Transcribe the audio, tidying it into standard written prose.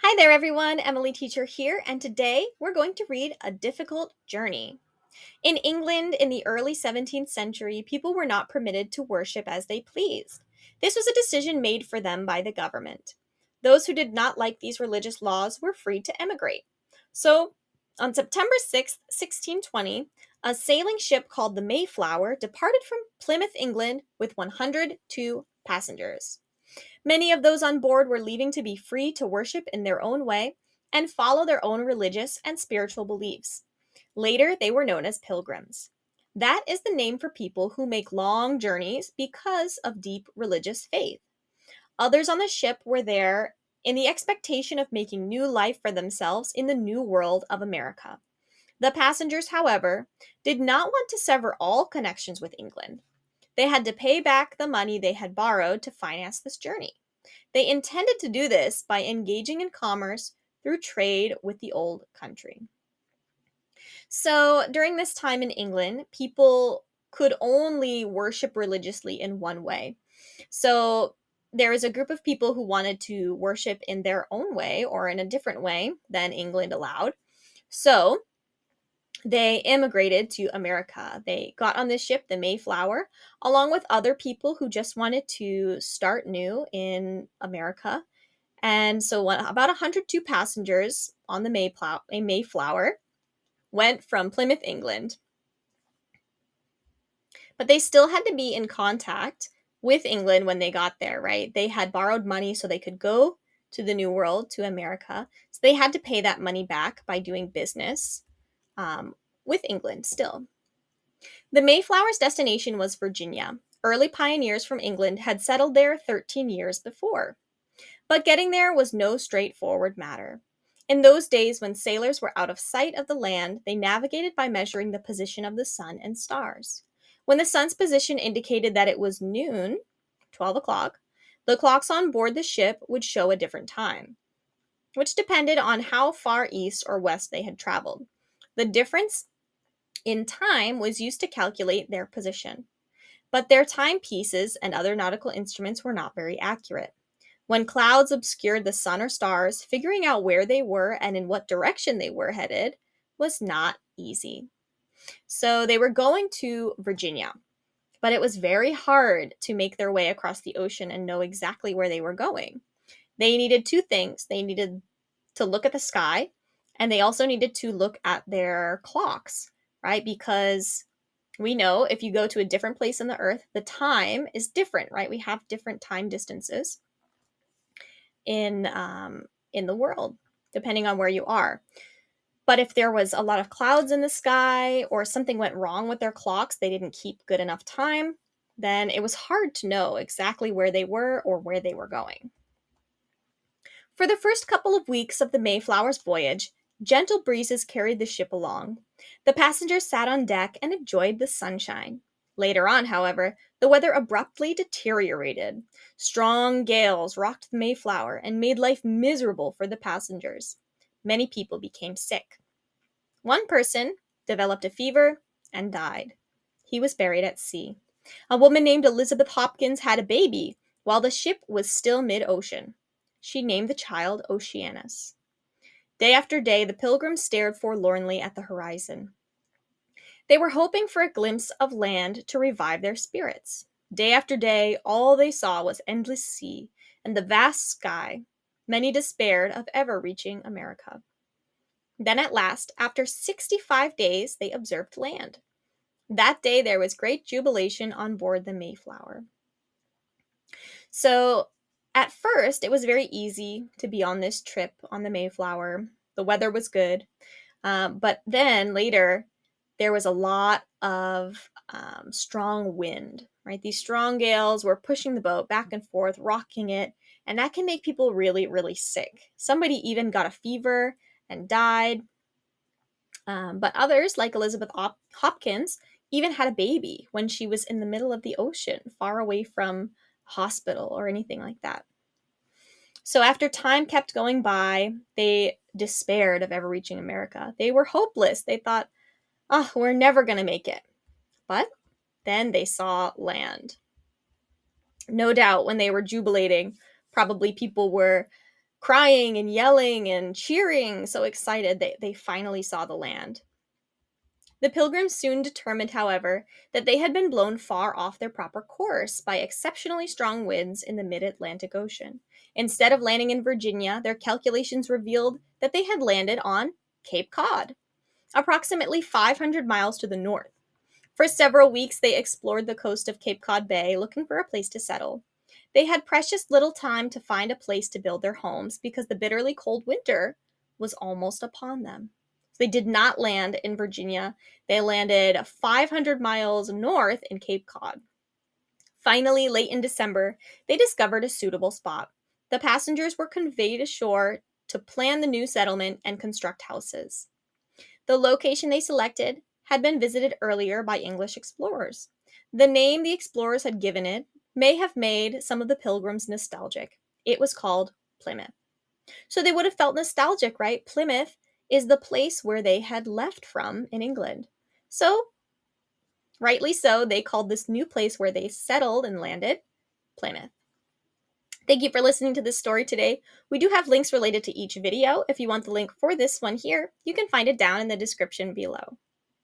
Hi there, everyone. Emily Teacher here, and today we're going to read A Difficult Journey. In England in the early 17th century, people were not permitted to worship as they pleased. This was a decision made for them by the government. Those who did not like these religious laws were free to emigrate. So, on September 6th, 1620, a sailing ship called the Mayflower departed from Plymouth, England, with 102 passengers. Many of those on board were leaving to be free to worship in their own way and follow their own religious and spiritual beliefs. Later, they were known as pilgrims. That is the name for people who make long journeys because of deep religious faith. Others on the ship were there in the expectation of making new life for themselves in the new world of America. The passengers, however, did not want to sever all connections with England. They had to pay back the money they had borrowed to finance this journey. They intended to do this by engaging in commerce through trade with the old country. So, during this time in England, people could only worship religiously in one way. So, there was a group of people who wanted to worship in their own way or in a different way than England allowed. So, they immigrated to America. They got on this ship, the Mayflower, along with other people who just wanted to start new in America. And so about 102 passengers on the Mayflower went from Plymouth, England. But they still had to be in contact with England when they got there, right? They had borrowed money so they could go to the New World, to America. So they had to pay that money back by doing business with England still. The Mayflower's destination was Virginia. Early pioneers from England had settled there 13 years before. But getting there was no straightforward matter. In those days, when sailors were out of sight of the land, they navigated by measuring the position of the sun and stars. When the sun's position indicated that it was noon, 12 o'clock, the clocks on board the ship would show a different time, which depended on how far east or west they had traveled. The difference in time was used to calculate their position. But their timepieces and other nautical instruments were not very accurate. When clouds obscured the sun or stars, figuring out where they were and in what direction they were headed was not easy. So they were going to Virginia, but it was very hard to make their way across the ocean and know exactly where they were going. They needed two things. They needed to look at the sky, and they also needed to look at their clocks, right? Because we know if you go to a different place on the earth, the time is different, right? We have different time distances in the world, depending on where you are. But if there was a lot of clouds in the sky or something went wrong with their clocks, they didn't keep good enough time, then it was hard to know exactly where they were or where they were going. For the first couple of weeks of the Mayflower's voyage, gentle breezes carried the ship along. The passengers sat on deck and enjoyed the sunshine. Later on, however, the weather abruptly deteriorated. Strong gales rocked the Mayflower and made life miserable for the passengers. Many people became sick. One person developed a fever and died. He was buried at sea. A woman named Elizabeth Hopkins had a baby while the ship was still mid-ocean. She named the child Oceanus. Day after day, the pilgrims stared forlornly at the horizon. They were hoping for a glimpse of land to revive their spirits. Day after day, all they saw was endless sea and the vast sky. Many despaired of ever reaching America. Then at last, after 65 days, they observed land. That day there was great jubilation on board the Mayflower. So, at first, it was very easy to be on this trip on the Mayflower. The weather was good. But then later, there was a lot of strong wind, right? These strong gales were pushing the boat back and forth, rocking it, and that can make people really, really sick. Somebody even got a fever and died. But others, like Elizabeth Hopkins, even had a baby when she was in the middle of the ocean, far away from a hospital or anything like that. So after time kept going by, they despaired of ever reaching America. They were hopeless. They thought, oh, we're never going to make it. But then they saw land. No doubt when they were jubilating, probably people were crying and yelling and cheering, so excited they finally saw the land. The Pilgrims soon determined, however, that they had been blown far off their proper course by exceptionally strong winds in the mid Atlantic Ocean. Instead of landing in Virginia, their calculations revealed that they had landed on Cape Cod, approximately 500 miles to the north. For several weeks, they explored the coast of Cape Cod Bay looking for a place to settle. They had precious little time to find a place to build their homes because the bitterly cold winter was almost upon them. They did not land in Virginia. They landed 500 miles north in Cape Cod. Finally, late in December, they discovered a suitable spot. The passengers were conveyed ashore to plan the new settlement and construct houses. The location they selected had been visited earlier by English explorers. The name the explorers had given it may have made some of the pilgrims nostalgic. It was called Plymouth. So they would have felt nostalgic, right? Plymouth is the place where they had left from in England. So, rightly so, they called this new place where they settled and landed Plymouth. Thank you for listening to this story today. We do have links related to each video. If you want the link for this one here, you can find it down in the description below.